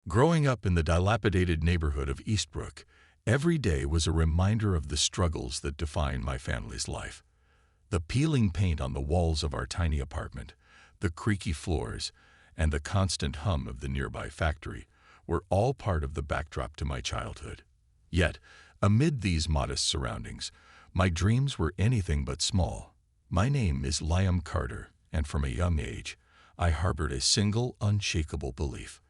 Growing up in the dilapidated neighborhood of Eastbrook, every day was a reminder of the struggles that defined my family's life. The peeling paint on the walls of our tiny apartment, the creaky floors, and the constant hum of the nearby factory were all part of the backdrop to my childhood. Yet, amid these modest surroundings, my dreams were anything but small. My name is Liam Carter, and from a young age, I harbored a single, unshakable belief.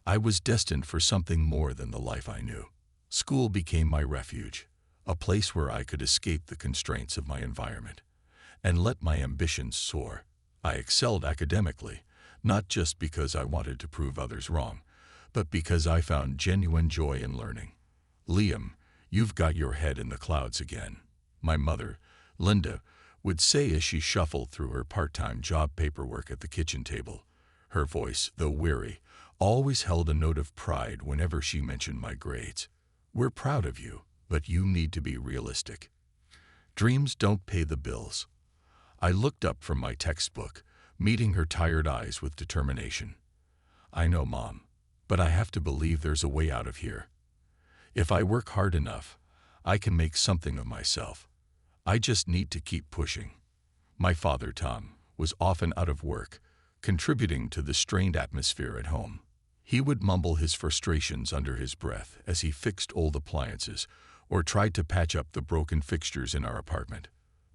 I was destined for something more than the life I knew. School became my refuge, a place where I could escape the constraints of my environment and let my ambitions soar. I excelled academically, not just because I wanted to prove others wrong, but because I found genuine joy in learning. Liam, you've got your head in the clouds again, my mother, Linda, would say as she shuffled through her part-time job paperwork at the kitchen table. Her voice, though weary, always held a note of pride whenever she mentioned my grades. We're proud of you, but you need to be realistic. Dreams don't pay the bills. I looked up from my textbook, meeting her tired eyes with determination. I know, Mom, but I have to believe there's a way out of here. If I work hard enough, I can make something of myself. I just need to keep pushing. My father, Tom, was often out of work, contributing to the strained atmosphere at home. He would mumble his frustrations under his breath as he fixed old appliances or tried to patch up the broken fixtures in our apartment.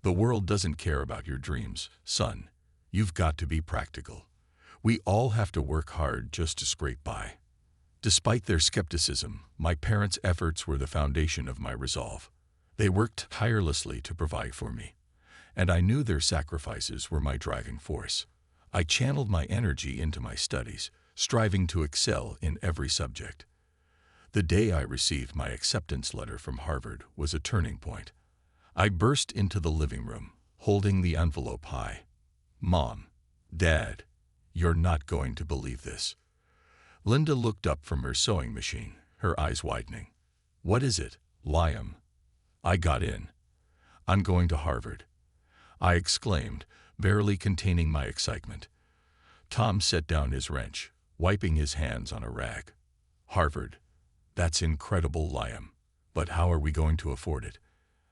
The world doesn't care about your dreams, son. You've got to be practical. We all have to work hard just to scrape by. Despite their skepticism, my parents' efforts were the foundation of my resolve. They worked tirelessly to provide for me, and I knew their sacrifices were my driving force. I channeled my energy into my studies, striving to excel in every subject. The day I received my acceptance letter from Harvard was a turning point. I burst into the living room, holding the envelope high. Mom, Dad, you're not going to believe this. Linda looked up from her sewing machine, her eyes widening. What is it, Liam? I got in. I'm going to Harvard, I exclaimed, barely containing my excitement. Tom set down his wrench, wiping his hands on a rag. Harvard. That's incredible, Liam. But how are we going to afford it?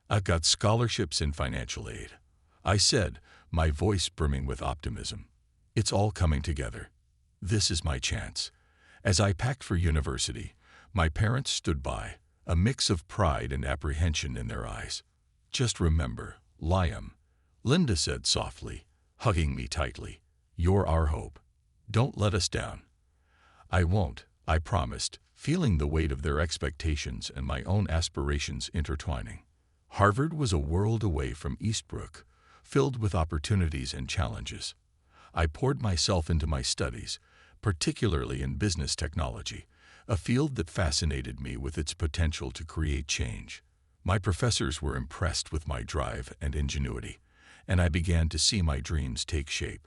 I've got scholarships and financial aid, I said, my voice brimming with optimism. It's all coming together. This is my chance. As I packed for university, my parents stood by, a mix of pride and apprehension in their eyes. Just remember, Liam, Linda said softly, hugging me tightly. You're our hope. Don't let us down. I won't, I promised, feeling the weight of their expectations and my own aspirations intertwining. Harvard was a world away from Eastbrook, filled with opportunities and challenges. I poured myself into my studies, particularly in business technology, a field that fascinated me with its potential to create change. My professors were impressed with my drive and ingenuity, and I began to see my dreams take shape.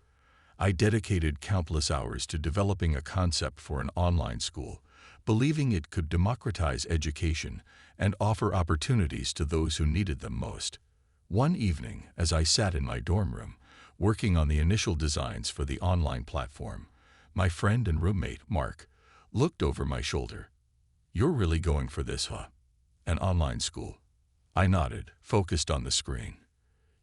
I dedicated countless hours to developing a concept for an online school, believing it could democratize education and offer opportunities to those who needed them most. One evening, as I sat in my dorm room, working on the initial designs for the online platform, my friend and roommate, Mark, looked over my shoulder. You're really going for this, huh? An online school? I nodded, focused on the screen.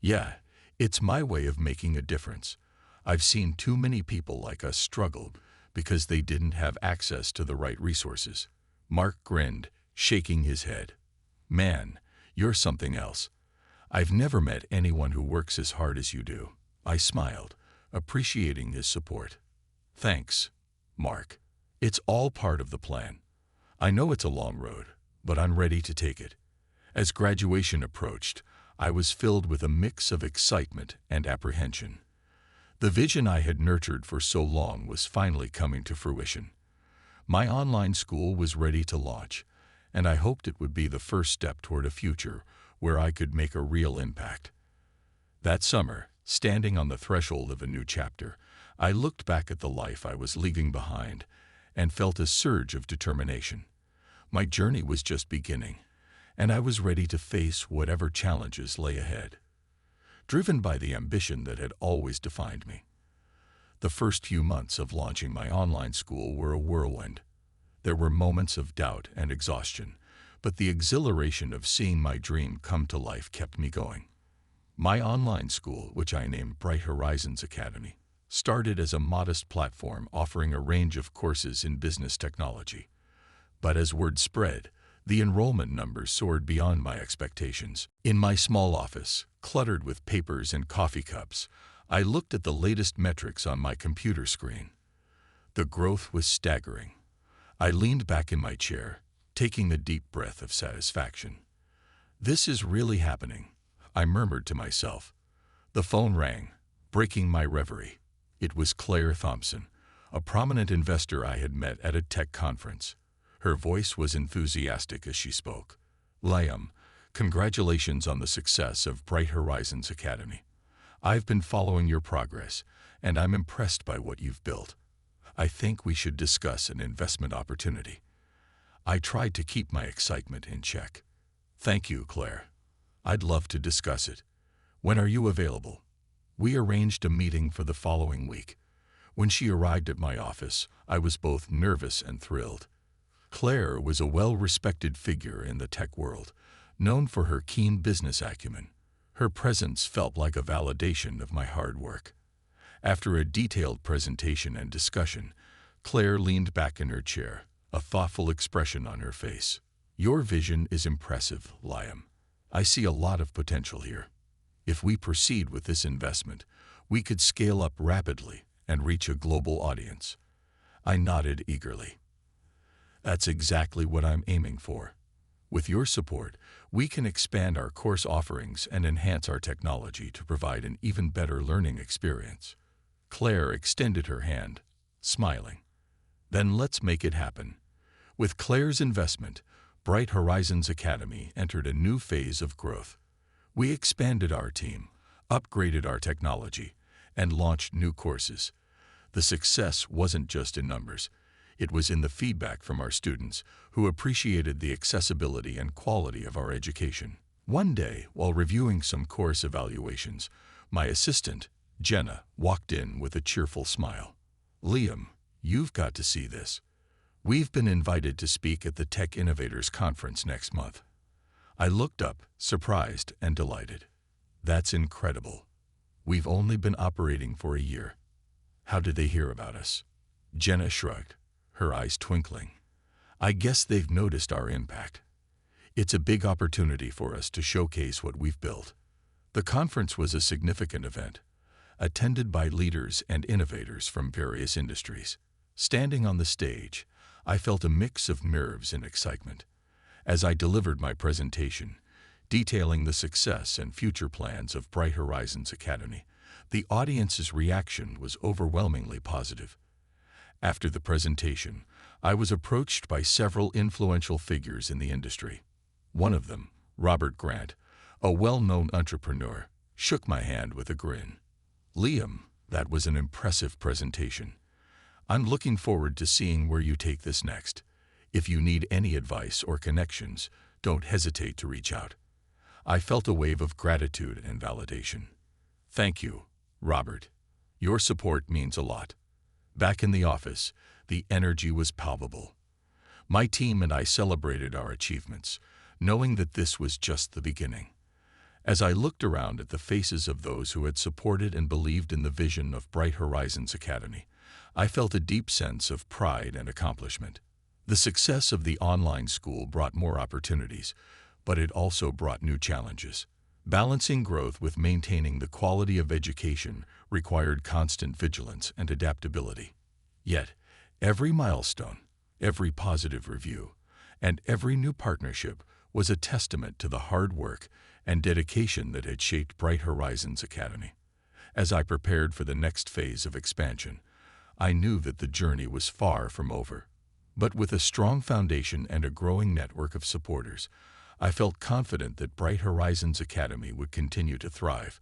Yeah, it's my way of making a difference. I've seen too many people like us struggle because they didn't have access to the right resources. Mark grinned, shaking his head. Man, you're something else. I've never met anyone who works as hard as you do. I smiled, appreciating his support. Thanks, Mark. It's all part of the plan. I know it's a long road, but I'm ready to take it. As graduation approached, I was filled with a mix of excitement and apprehension. The vision I had nurtured for so long was finally coming to fruition. My online school was ready to launch, and I hoped it would be the first step toward a future where I could make a real impact. That summer, standing on the threshold of a new chapter, I looked back at the life I was leaving behind and felt a surge of determination. My journey was just beginning, and I was ready to face whatever challenges lay ahead, driven by the ambition that had always defined me. The first few months of launching my online school were a whirlwind. There were moments of doubt and exhaustion, but the exhilaration of seeing my dream come to life kept me going. My online school, which I named Bright Horizons Academy, started as a modest platform offering a range of courses in business technology. But as word spread, the enrollment numbers soared beyond my expectations. In my small office, cluttered with papers and coffee cups, I looked at the latest metrics on my computer screen. The growth was staggering. I leaned back in my chair, taking a deep breath of satisfaction. This is really happening, I murmured to myself. The phone rang, breaking my reverie. It was Claire Thompson, a prominent investor I had met at a tech conference. Her voice was enthusiastic as she spoke. "Liam, congratulations on the success of Bright Horizons Academy. I've been following your progress, and I'm impressed by what you've built. I think we should discuss an investment opportunity." I tried to keep my excitement in check. "Thank you, Claire. I'd love to discuss it. When are you available?" We arranged a meeting for the following week. When she arrived at my office, I was both nervous and thrilled. Claire was a well-respected figure in the tech world, known for her keen business acumen. Her presence felt like a validation of my hard work. After a detailed presentation and discussion, Claire leaned back in her chair, a thoughtful expression on her face. "Your vision is impressive, Liam. I see a lot of potential here. If we proceed with this investment, we could scale up rapidly and reach a global audience." I nodded eagerly. "That's exactly what I'm aiming for. With your support, we can expand our course offerings and enhance our technology to provide an even better learning experience." Claire extended her hand, smiling. "Then let's make it happen." With Claire's investment, Bright Horizons Academy entered a new phase of growth. We expanded our team, upgraded our technology, and launched new courses. The success wasn't just in numbers. It was in the feedback from our students, who appreciated the accessibility and quality of our education. One day, while reviewing some course evaluations, my assistant, Jenna, walked in with a cheerful smile. "Liam, you've got to see this. We've been invited to speak at the Tech Innovators Conference next month." I looked up, surprised and delighted. "That's incredible. We've only been operating for a year. How did they hear about us?" Jenna shrugged, her eyes twinkling. "I guess they've noticed our impact. It's a big opportunity for us to showcase what we've built." The conference was a significant event, attended by leaders and innovators from various industries. Standing on the stage, I felt a mix of nerves and excitement. As I delivered my presentation, detailing the success and future plans of Bright Horizons Academy, the audience's reaction was overwhelmingly positive. After the presentation, I was approached by several influential figures in the industry. One of them, Robert Grant, a well-known entrepreneur, shook my hand with a grin. "Liam, that was an impressive presentation. I'm looking forward to seeing where you take this next. If you need any advice or connections, don't hesitate to reach out." I felt a wave of gratitude and validation. "Thank you, Robert. Your support means a lot." Back in the office, the energy was palpable. My team and I celebrated our achievements, knowing that this was just the beginning. As I looked around at the faces of those who had supported and believed in the vision of Bright Horizons Academy, I felt a deep sense of pride and accomplishment. The success of the online school brought more opportunities, but it also brought new challenges. Balancing growth with maintaining the quality of education required constant vigilance and adaptability. Yet, every milestone, every positive review, and every new partnership was a testament to the hard work and dedication that had shaped Bright Horizons Academy. As I prepared for the next phase of expansion, I knew that the journey was far from over. But with a strong foundation and a growing network of supporters, I felt confident that Bright Horizons Academy would continue to thrive,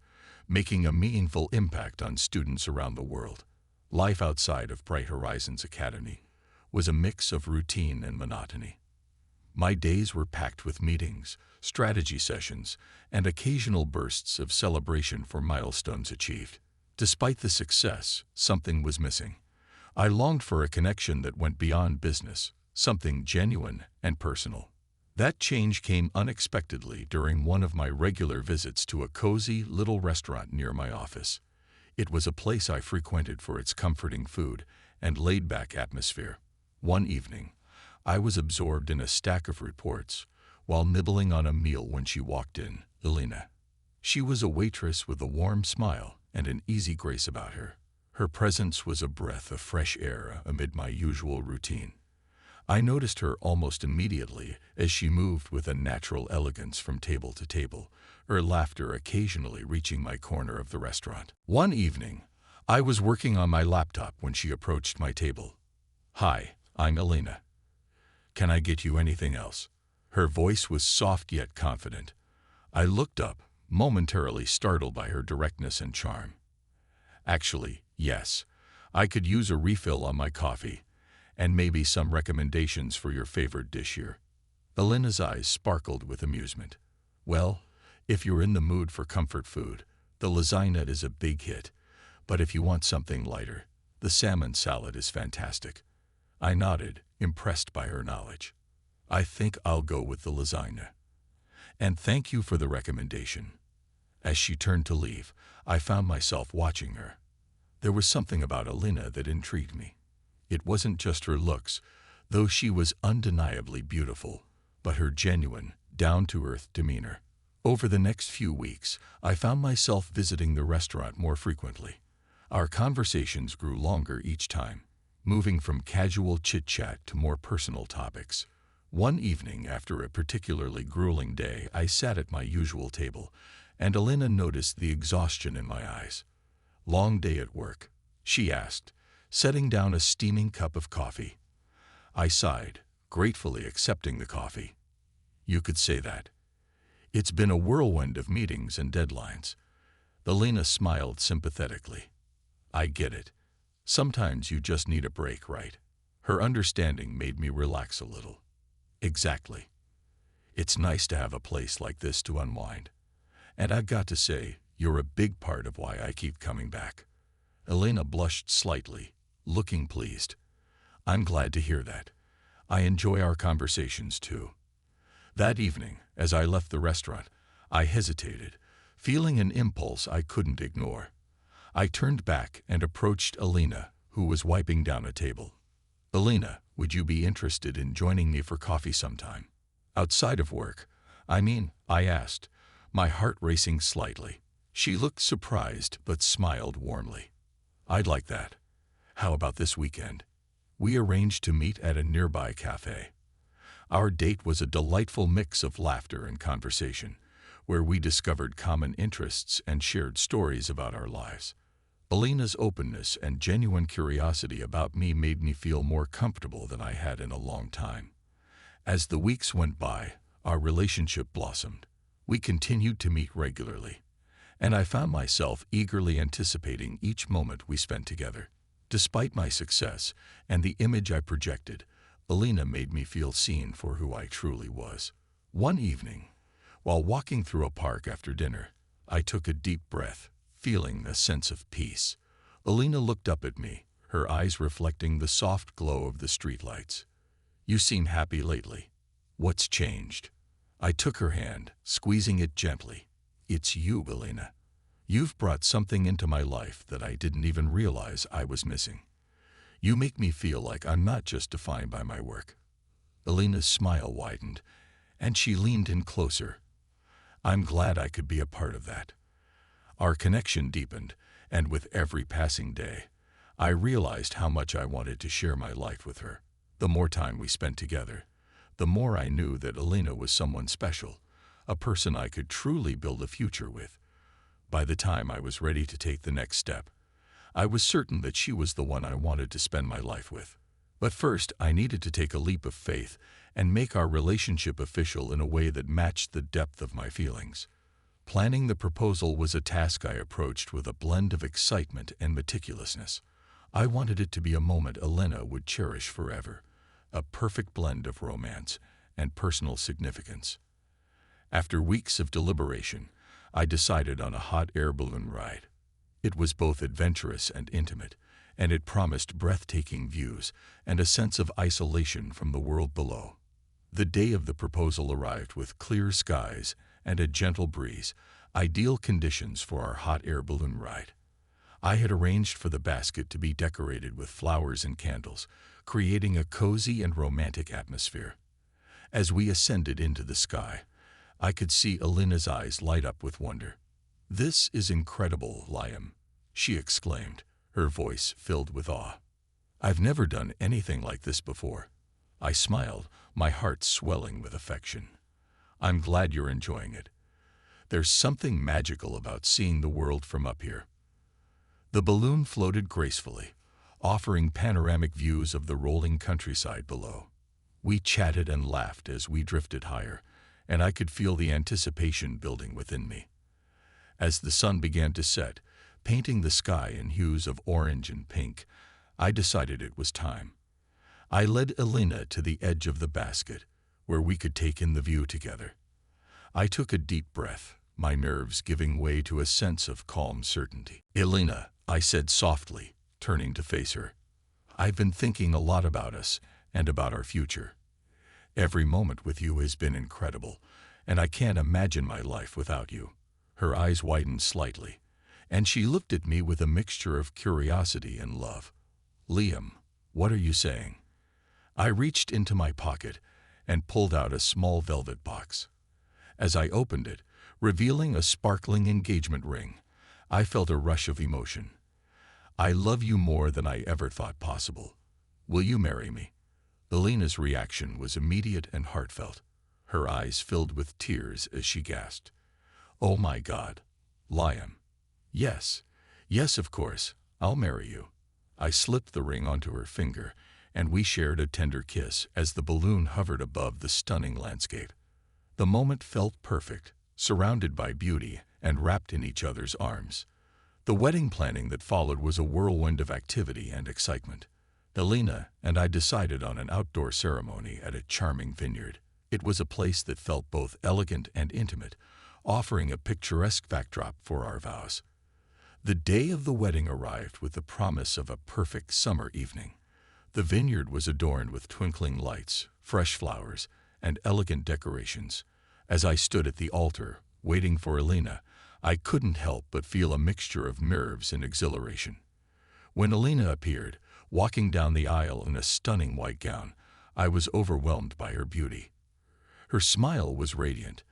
making a meaningful impact on students around the world. Life outside of Bright Horizons Academy was a mix of routine and monotony. My days were packed with meetings, strategy sessions, and occasional bursts of celebration for milestones achieved. Despite the success, something was missing. I longed for a connection that went beyond business, something genuine and personal. That change came unexpectedly during one of my regular visits to a cozy little restaurant near my office. It was a place I frequented for its comforting food and laid-back atmosphere. One evening, I was absorbed in a stack of reports while nibbling on a meal when she walked in, Elena. She was a waitress with a warm smile and an easy grace about her. Her presence was a breath of fresh air amid my usual routine. I noticed her almost immediately as she moved with a natural elegance from table to table, her laughter occasionally reaching my corner of the restaurant. One evening, I was working on my laptop when she approached my table. "Hi, I'm Elena. Can I get you anything else?" Her voice was soft yet confident. I looked up, momentarily startled by her directness and charm. "Actually, yes. I could use a refill on my coffee, and maybe some recommendations for your favorite dish here." Elena's eyes sparkled with amusement. "Well, if you're in the mood for comfort food, the lasagna is a big hit. But if you want something lighter, the salmon salad is fantastic." I nodded, impressed by her knowledge. "I think I'll go with the lasagna. And thank you for the recommendation." As she turned to leave, I found myself watching her. There was something about Elena that intrigued me. It wasn't just her looks, though she was undeniably beautiful, but her genuine, down-to-earth demeanor. Over the next few weeks, I found myself visiting the restaurant more frequently. Our conversations grew longer each time, moving from casual chit-chat to more personal topics. One evening, after a particularly grueling day, I sat at my usual table, and Elena noticed the exhaustion in my eyes. "Long day at work?" she asked, setting down a steaming cup of coffee. I sighed, gratefully accepting the coffee. "You could say that. It's been a whirlwind of meetings and deadlines." Elena smiled sympathetically. "I get it. Sometimes you just need a break, right?" Her understanding made me relax a little. "Exactly. It's nice to have a place like this to unwind. And I've got to say, you're a big part of why I keep coming back." Elena blushed slightly, looking pleased. "I'm glad to hear that. I enjoy our conversations too." That evening, as I left the restaurant, I hesitated, feeling an impulse I couldn't ignore. I turned back and approached Elena, who was wiping down a table. "Elena, would you be interested in joining me for coffee sometime? Outside of work, I asked, my heart racing slightly. She looked surprised but smiled warmly. "I'd like that. How about this weekend?" We arranged to meet at a nearby cafe. Our date was a delightful mix of laughter and conversation, where we discovered common interests and shared stories about our lives. Elena's openness and genuine curiosity about me made me feel more comfortable than I had in a long time. As the weeks went by, our relationship blossomed. We continued to meet regularly, and I found myself eagerly anticipating each moment we spent together. Despite my success and the image I projected, Elena made me feel seen for who I truly was. One evening, while walking through a park after dinner, I took a deep breath, feeling a sense of peace. Elena looked up at me, her eyes reflecting the soft glow of the streetlights. "You seem happy lately. What's changed?" I took her hand, squeezing it gently. "It's you, Elena. You've brought something into my life that I didn't even realize I was missing. You make me feel like I'm not just defined by my work." Elena's smile widened, and she leaned in closer. "I'm glad I could be a part of that." Our connection deepened, and with every passing day, I realized how much I wanted to share my life with her. The more time we spent together, the more I knew that Elena was someone special, a person I could truly build a future with. By the time I was ready to take the next step, I was certain that she was the one I wanted to spend my life with. But first, I needed to take a leap of faith and make our relationship official in a way that matched the depth of my feelings. Planning the proposal was a task I approached with a blend of excitement and meticulousness. I wanted it to be a moment Elena would cherish forever, a perfect blend of romance and personal significance. After weeks of deliberation, I decided on a hot air balloon ride. It was both adventurous and intimate, and it promised breathtaking views and a sense of isolation from the world below. The day of the proposal arrived with clear skies and a gentle breeze, ideal conditions for our hot air balloon ride. I had arranged for the basket to be decorated with flowers and candles, creating a cozy and romantic atmosphere. As we ascended into the sky, I could see Elena's eyes light up with wonder. "This is incredible, Liam," she exclaimed, her voice filled with awe. "I've never done anything like this before." I smiled, my heart swelling with affection. "I'm glad you're enjoying it. There's something magical about seeing the world from up here." The balloon floated gracefully, offering panoramic views of the rolling countryside below. We chatted and laughed as we drifted higher, and I could feel the anticipation building within me. As the sun began to set, painting the sky in hues of orange and pink, I decided it was time. I led Elena to the edge of the basket, where we could take in the view together. I took a deep breath, my nerves giving way to a sense of calm certainty. "Elena," I said softly, turning to face her, "I've been thinking a lot about us and about our future. Every moment with you has been incredible, and I can't imagine my life without you." Her eyes widened slightly, and she looked at me with a mixture of curiosity and love. "Liam, what are you saying?" I reached into my pocket and pulled out a small velvet box. As I opened it, revealing a sparkling engagement ring, I felt a rush of emotion. "I love you more than I ever thought possible. Will you marry me?" Elena's reaction was immediate and heartfelt. Her eyes filled with tears as she gasped, "Oh my God, Liam. Yes, yes, of course, I'll marry you." I slipped the ring onto her finger, and we shared a tender kiss as the balloon hovered above the stunning landscape. The moment felt perfect, surrounded by beauty and wrapped in each other's arms. The wedding planning that followed was a whirlwind of activity and excitement. Elena and I decided on an outdoor ceremony at a charming vineyard. It was a place that felt both elegant and intimate, offering a picturesque backdrop for our vows. The day of the wedding arrived with the promise of a perfect summer evening. The vineyard was adorned with twinkling lights, fresh flowers, and elegant decorations. As I stood at the altar, waiting for Elena, I couldn't help but feel a mixture of nerves and exhilaration. When Elena appeared, walking down the aisle in a stunning white gown, I was overwhelmed by her beauty. Her smile was radiant,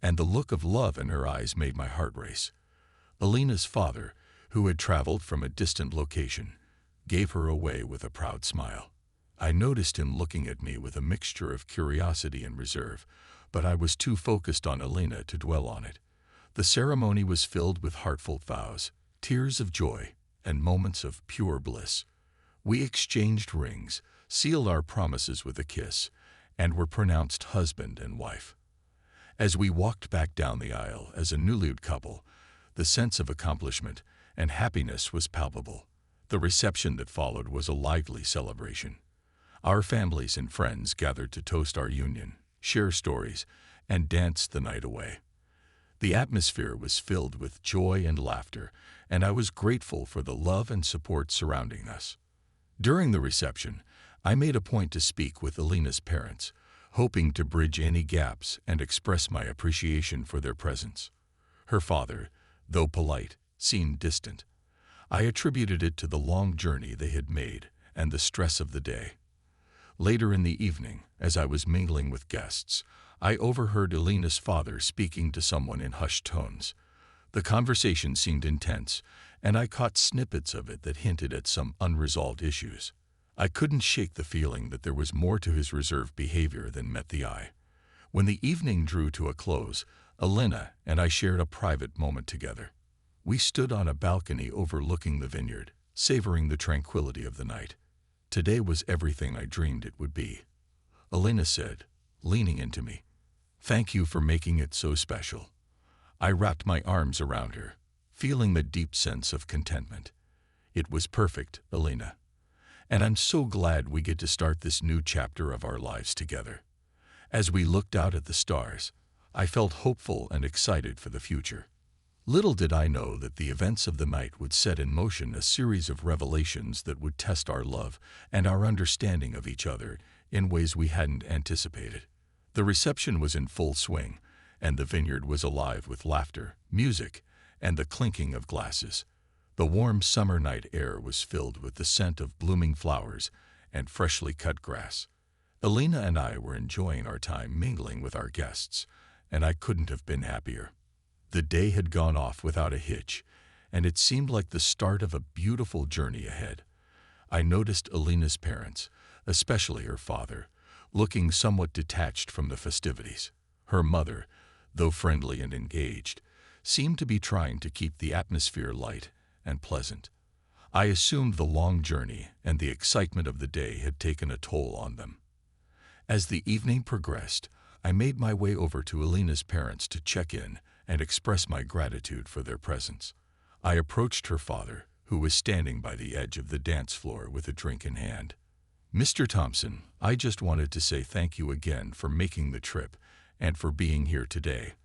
and the look of love in her eyes made my heart race. Elena's father, who had traveled from a distant location, gave her away with a proud smile. I noticed him looking at me with a mixture of curiosity and reserve, but I was too focused on Elena to dwell on it. The ceremony was filled with heartfelt vows, tears of joy, and moments of pure bliss. We exchanged rings, sealed our promises with a kiss, and were pronounced husband and wife. As we walked back down the aisle as a newlywed couple, the sense of accomplishment and happiness was palpable. The reception that followed was a lively celebration. Our families and friends gathered to toast our union, share stories, and dance the night away. The atmosphere was filled with joy and laughter, and I was grateful for the love and support surrounding us. During the reception, I made a point to speak with Elena's parents, hoping to bridge any gaps and express my appreciation for their presence. Her father, though polite, seemed distant. I attributed it to the long journey they had made and the stress of the day. Later in the evening, as I was mingling with guests, I overheard Elena's father speaking to someone in hushed tones. The conversation seemed intense, and I caught snippets of it that hinted at some unresolved issues. I couldn't shake the feeling that there was more to his reserved behavior than met the eye. When the evening drew to a close, Elena and I shared a private moment together. We stood on a balcony overlooking the vineyard, savoring the tranquility of the night. Today was everything I dreamed it would be. Elena said, leaning into me, "Thank you for making it so special." I wrapped my arms around her, feeling the deep sense of contentment. It was perfect, Elena. And I'm so glad we get to start this new chapter of our lives together. As we looked out at the stars, I felt hopeful and excited for the future. Little did I know that the events of the night would set in motion a series of revelations that would test our love and our understanding of each other in ways we hadn't anticipated. The reception was in full swing, and the vineyard was alive with laughter, music, and the clinking of glasses. The warm summer night air was filled with the scent of blooming flowers and freshly cut grass. Elena and I were enjoying our time mingling with our guests, and I couldn't have been happier. The day had gone off without a hitch, and it seemed like the start of a beautiful journey ahead. I noticed Elena's parents, especially her father, looking somewhat detached from the festivities. Her mother, though friendly and engaged, seemed to be trying to keep the atmosphere light and pleasant. I assumed the long journey and the excitement of the day had taken a toll on them. As the evening progressed, I made my way over to Elena's parents to check in and express my gratitude for their presence. I approached her father, who was standing by the edge of the dance floor with a drink in hand. "Mr. Thompson, I just wanted to say thank you again for making the trip and for being here today,"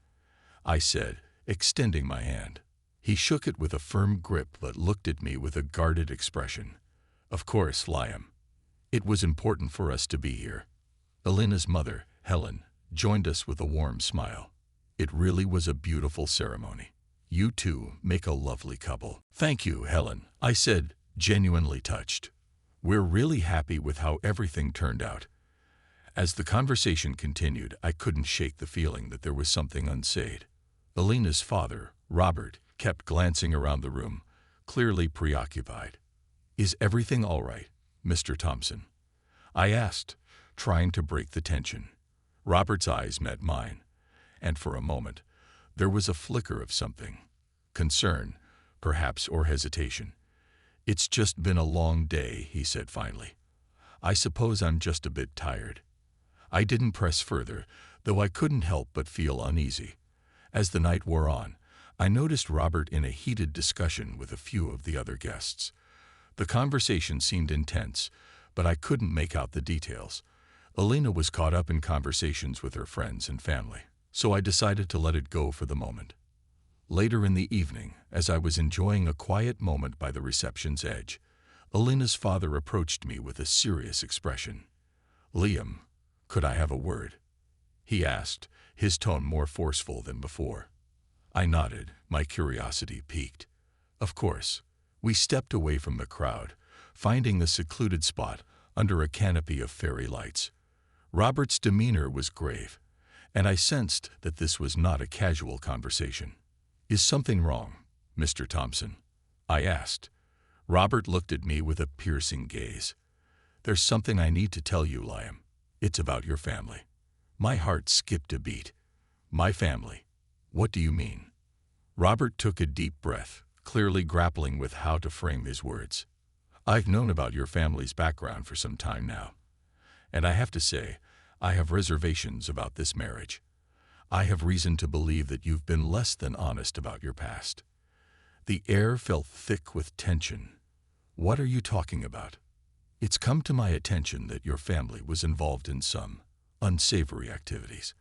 I said, extending my hand. He shook it with a firm grip but looked at me with a guarded expression. "Of course, Liam. It was important for us to be here." Elena's mother, Helen, joined us with a warm smile. "It really was a beautiful ceremony. You two make a lovely couple." "Thank you, Helen," I said, genuinely touched. "We're really happy with how everything turned out." As the conversation continued, I couldn't shake the feeling that there was something unsaid. Elena's father, Robert, kept glancing around the room, clearly preoccupied. "Is everything all right, Mr. Thompson?" I asked, trying to break the tension. Robert's eyes met mine, and for a moment, there was a flicker of something. Concern, perhaps, or hesitation. "It's just been a long day," he said finally. "I suppose I'm just a bit tired." I didn't press further, though I couldn't help but feel uneasy. As the night wore on, I noticed Robert in a heated discussion with a few of the other guests. The conversation seemed intense, but I couldn't make out the details. Elena was caught up in conversations with her friends and family, so I decided to let it go for the moment. Later in the evening, as I was enjoying a quiet moment by the reception's edge, Elena's father approached me with a serious expression. "Liam, could I have a word?" he asked, his tone more forceful than before. I nodded, my curiosity piqued. Of course. We stepped away from the crowd, finding a secluded spot under a canopy of fairy lights. Robert's demeanor was grave, and I sensed that this was not a casual conversation. "Is something wrong, Mr. Thompson?" I asked. Robert looked at me with a piercing gaze. "There's something I need to tell you, Liam. It's about your family." My heart skipped a beat. "My family? What do you mean?" Robert took a deep breath, clearly grappling with how to frame his words. "I've known about your family's background for some time now, and I have to say, I have reservations about this marriage. I have reason to believe that you've been less than honest about your past." The air felt thick with tension. "What are you talking about?" "It's come to my attention that your family was involved in some unsavory activities.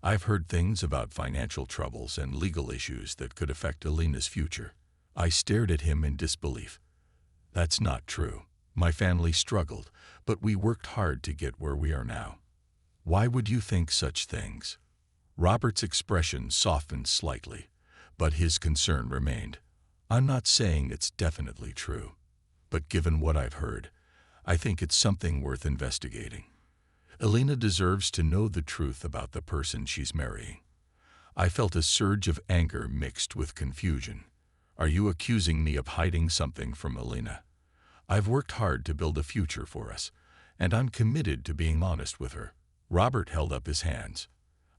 I've heard things about financial troubles and legal issues that could affect Elena's future." I stared at him in disbelief. "That's not true. My family struggled, but we worked hard to get where we are now." "Why would you think such things?" Robert's expression softened slightly, but his concern remained. "I'm not saying it's definitely true, but given what I've heard, I think it's something worth investigating. Elena deserves to know the truth about the person she's marrying." I felt a surge of anger mixed with confusion. "Are you accusing me of hiding something from Elena? I've worked hard to build a future for us, and I'm committed to being honest with her." Robert held up his hands.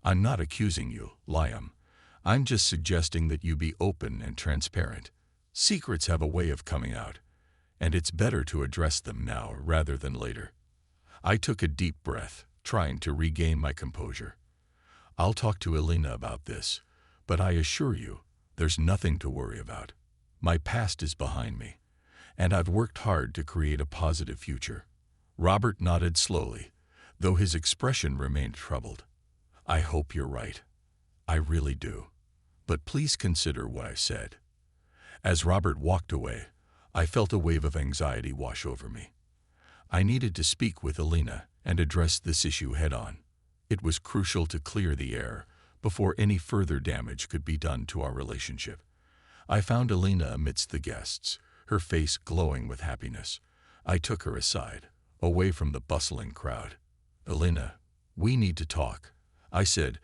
"I'm not accusing you, Liam. I'm just suggesting that you be open and transparent. Secrets have a way of coming out, and it's better to address them now rather than later." I took a deep breath, trying to regain my composure. "I'll talk to Elena about this, but I assure you, there's nothing to worry about. My past is behind me, and I've worked hard to create a positive future." Robert nodded slowly, though his expression remained troubled. "I hope you're right. I really do. but please consider what I said." As Robert walked away, I felt a wave of anxiety wash over me. I needed to speak with Elena and address this issue head-on. It was crucial to clear the air before any further damage could be done to our relationship. I found Elena amidst the guests, her face glowing with happiness. I took her aside, away from the bustling crowd. "Elena, we need to talk," I said,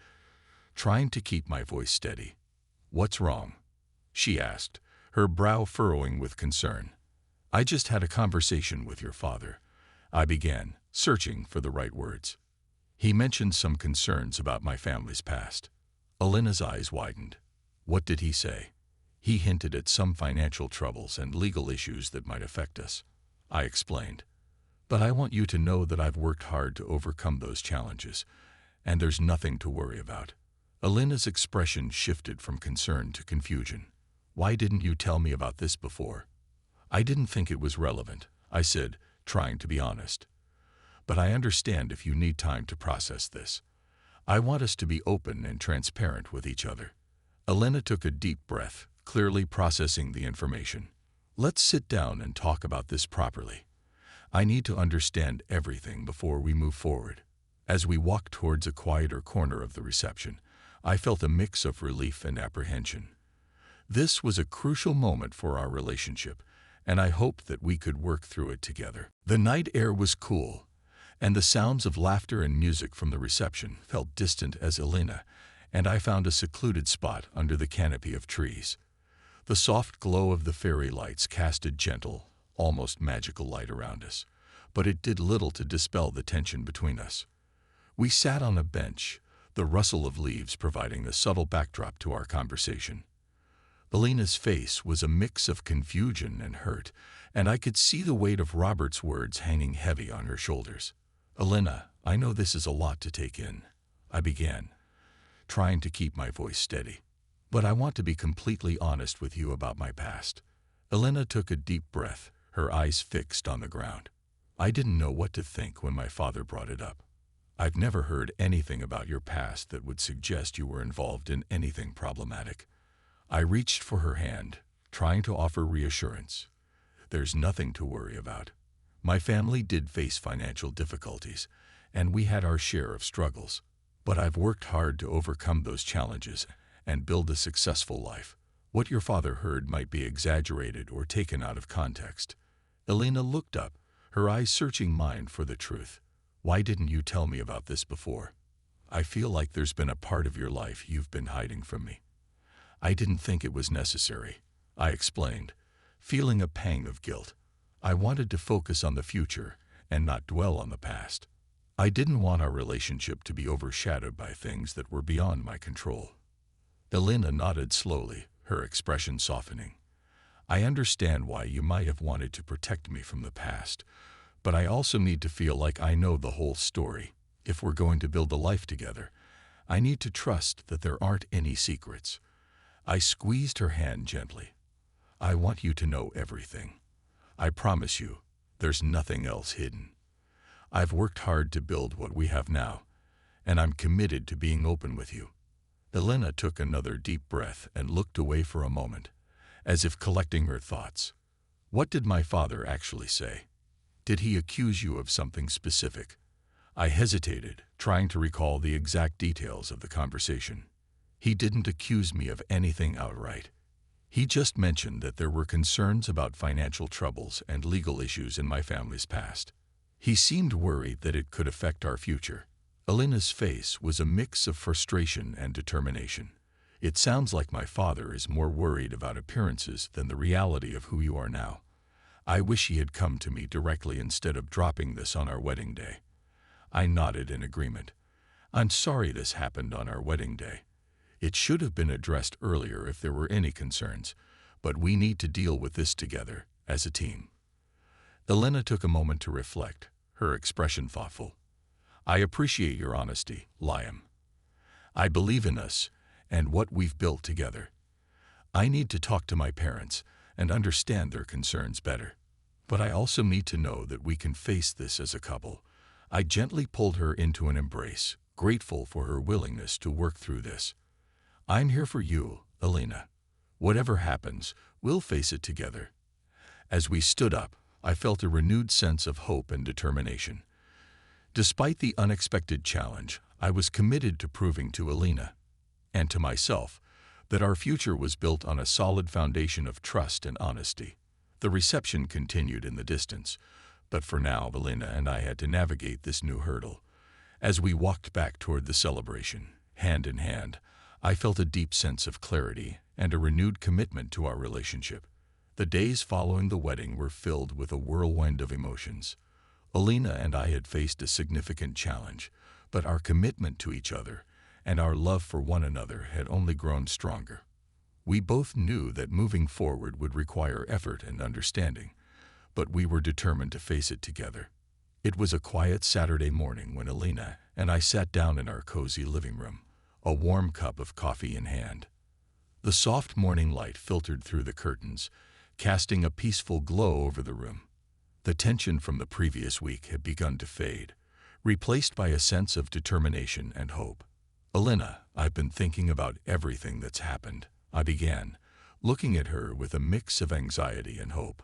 trying to keep my voice steady. "What's wrong?" she asked, her brow furrowing with concern. "I just had a conversation with your father," I began, searching for the right words. "He mentioned some concerns about my family's past." Elena's eyes widened. "What did he say?" "He hinted at some financial troubles and legal issues that might affect us," I explained. "But I want you to know that I've worked hard to overcome those challenges, and there's nothing to worry about." Elena's expression shifted from concern to confusion. "Why didn't you tell me about this before?" "I didn't think it was relevant," I said, trying to be honest. "But I understand if you need time to process this. I want us to be open and transparent with each other." Elena took a deep breath, clearly processing the information. "Let's sit down and talk about this properly. I need to understand everything before we move forward." As we walked towards a quieter corner of the reception, I felt a mix of relief and apprehension. This was a crucial moment for our relationship, and I hoped that we could work through it together. The night air was cool, and the sounds of laughter and music from the reception felt distant as Elena and I found a secluded spot under the canopy of trees. The soft glow of the fairy lights cast a gentle, almost magical light around us, but it did little to dispel the tension between us. We sat on a bench, the rustle of leaves providing a subtle backdrop to our conversation. Elena's face was a mix of confusion and hurt, and I could see the weight of Robert's words hanging heavy on her shoulders. "Elena, I know this is a lot to take in," I began, trying to keep my voice steady. "But I want to be completely honest with you about my past." Elena took a deep breath, her eyes fixed on the ground. "I didn't know what to think when my father brought it up. I've never heard anything about your past that would suggest you were involved in anything problematic." I reached for her hand, trying to offer reassurance. "There's nothing to worry about. My family did face financial difficulties, and we had our share of struggles. But I've worked hard to overcome those challenges and build a successful life. What your father heard might be exaggerated or taken out of context." Elena looked up, her eyes searching mine for the truth. "Why didn't you tell me about this before? I feel like there's been a part of your life you've been hiding from me." "I didn't think it was necessary," I explained, feeling a pang of guilt. I wanted to focus on the future and not dwell on the past. I didn't want our relationship to be overshadowed by things that were beyond my control. Elena nodded slowly, her expression softening. "I understand why you might have wanted to protect me from the past, but I also need to feel like I know the whole story. If we're going to build a life together, I need to trust that there aren't any secrets." I squeezed her hand gently. "I want you to know everything. I promise you, there's nothing else hidden. I've worked hard to build what we have now, and I'm committed to being open with you." Elena took another deep breath and looked away for a moment, as if collecting her thoughts. "What did my father actually say? Did he accuse you of something specific?" I hesitated, trying to recall the exact details of the conversation. "He didn't accuse me of anything outright. He just mentioned that there were concerns about financial troubles and legal issues in my family's past. He seemed worried that it could affect our future." Elena's face was a mix of frustration and determination. "It sounds like my father is more worried about appearances than the reality of who you are now. I wish he had come to me directly instead of dropping this on our wedding day." I nodded in agreement. "I'm sorry this happened on our wedding day. It should have been addressed earlier if there were any concerns, but we need to deal with this together, as a team." Elena took a moment to reflect, her expression thoughtful. "I appreciate your honesty, Liam. I believe in us and what we've built together. I need to talk to my parents and understand their concerns better. But I also need to know that we can face this as a couple." I gently pulled her into an embrace, grateful for her willingness to work through this. "I'm here for you," Elena. Whatever happens, we'll face it together. As we stood up, I felt a renewed sense of hope and determination. Despite the unexpected challenge, I was committed to proving to Elena, and to myself, that our future was built on a solid foundation of trust and honesty. The reception continued in the distance, but for now Elena and I had to navigate this new hurdle. As we walked back toward the celebration, hand in hand, I felt a deep sense of clarity and a renewed commitment to our relationship. The days following the wedding were filled with a whirlwind of emotions. Elena and I had faced a significant challenge, but our commitment to each other and our love for one another had only grown stronger. We both knew that moving forward would require effort and understanding, but we were determined to face it together. It was a quiet Saturday morning when Elena and I sat down in our cozy living room, a warm cup of coffee in hand. The soft morning light filtered through the curtains, casting a peaceful glow over the room. The tension from the previous week had begun to fade, replaced by a sense of determination and hope. "Elena, I've been thinking about everything that's happened," I began, looking at her with a mix of anxiety and hope.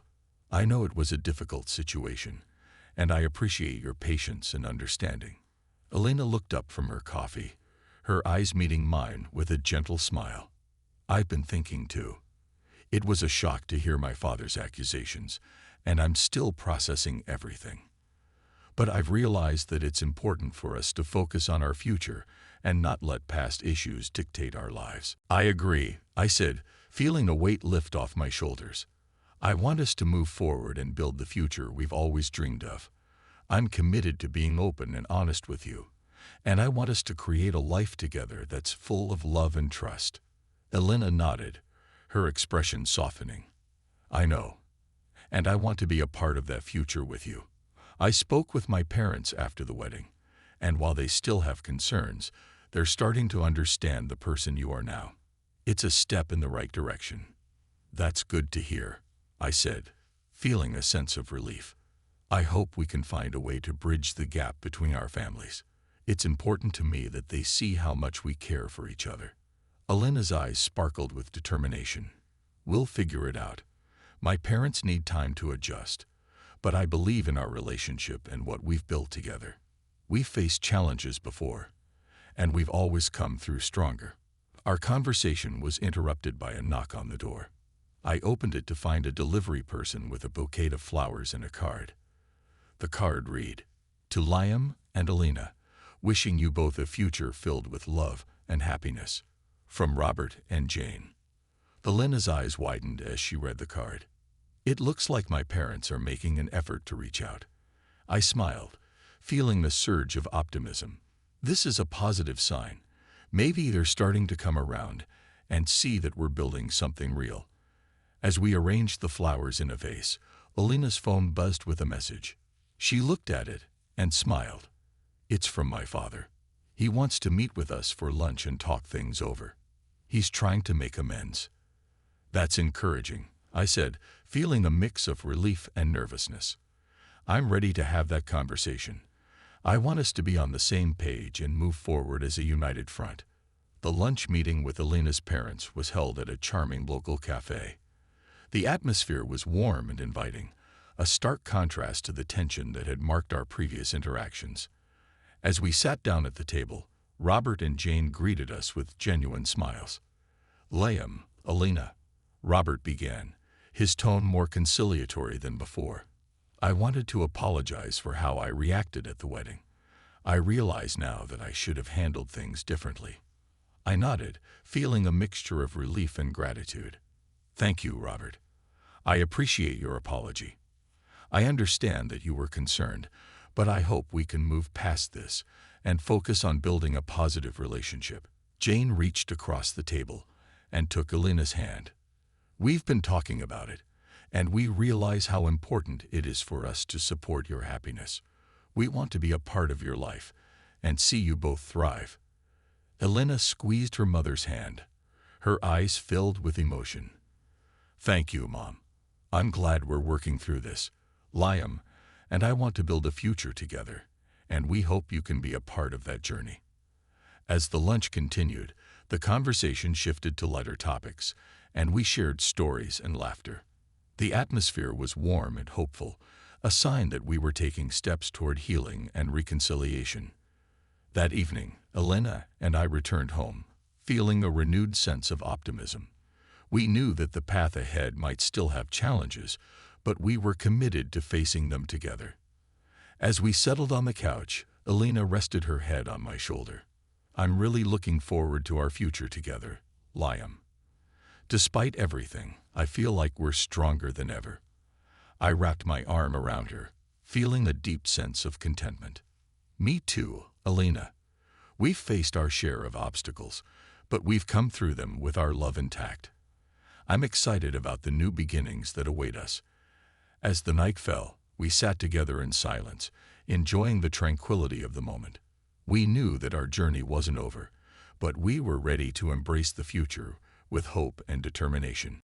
"I know it was a difficult situation, and I appreciate your patience and understanding." Elena looked up from her coffee, her eyes meeting mine with a gentle smile. "I've been thinking too. It was a shock to hear my father's accusations, and I'm still processing everything. But I've realized that it's important for us to focus on our future and not let past issues dictate our lives." "I agree," I said, feeling a weight lift off my shoulders. "I want us to move forward and build the future we've always dreamed of. I'm committed to being open and honest with you, and I want us to create a life together that's full of love and trust." Elena nodded, her expression softening. "I know, and I want to be a part of that future with you." I spoke with my parents after the wedding, and while they still have concerns, they're starting to understand the person you are now. It's a step in the right direction. "That's good to hear," I said, feeling a sense of relief. "I hope we can find a way to bridge the gap between our families. It's important to me that they see how much we care for each other." Elena's eyes sparkled with determination. "We'll figure it out. My parents need time to adjust, but I believe in our relationship and what we've built together. We've faced challenges before, and we've always come through stronger." Our conversation was interrupted by a knock on the door. I opened it to find a delivery person with a bouquet of flowers and a card. The card read, "To Liam and Elena, wishing you both a future filled with love and happiness. From Robert and Jane." Elena's eyes widened as she read the card. "It looks like my parents are making an effort to reach out." I smiled, feeling a surge of optimism. This is a positive sign. Maybe they're starting to come around and see that we're building something real. As we arranged the flowers in a vase, Elena's phone buzzed with a message. She looked at it and smiled. "It's from my father. He wants to meet with us for lunch and talk things over. He's trying to make amends." "That's encouraging," I said, feeling a mix of relief and nervousness. "I'm ready to have that conversation. I want us to be on the same page and move forward as a united front." The lunch meeting with Elena's parents was held at a charming local cafe. The atmosphere was warm and inviting, a stark contrast to the tension that had marked our previous interactions. As we sat down at the table, Robert and Jane greeted us with genuine smiles. "Liam, Elena," Robert began, his tone more conciliatory than before. "I wanted to apologize for how I reacted at the wedding. I realize now that I should have handled things differently." I nodded, feeling a mixture of relief and gratitude. "Thank you, Robert. I appreciate your apology. I understand that you were concerned, but I hope we can move past this and focus on building a positive relationship." Jane reached across the table and took Elena's hand. "We've been talking about it, and we realize how important it is for us to support your happiness. We want to be a part of your life and see you both thrive." Elena squeezed her mother's hand, her eyes filled with emotion. "Thank you, Mom. I'm glad we're working through this. Liam and I want to build a future together, and we hope you can be a part of that journey." As the lunch continued, The conversation shifted to lighter topics, and we shared stories and laughter. The atmosphere was warm and hopeful, a sign that we were taking steps toward healing and reconciliation. That evening, Elena and I returned home, feeling a renewed sense of optimism. We knew that the path ahead might still have challenges, but we were committed to facing them together. As we settled on the couch, Elena rested her head on my shoulder. "I'm really looking forward to our future together, Liam. Despite everything, I feel like we're stronger than ever." I wrapped my arm around her, feeling a deep sense of contentment. "Me too, Elena. We've faced our share of obstacles, but we've come through them with our love intact. I'm excited about the new beginnings that await us." As the night fell, we sat together in silence, enjoying the tranquility of the moment. We knew that our journey wasn't over, but we were ready to embrace the future with hope and determination.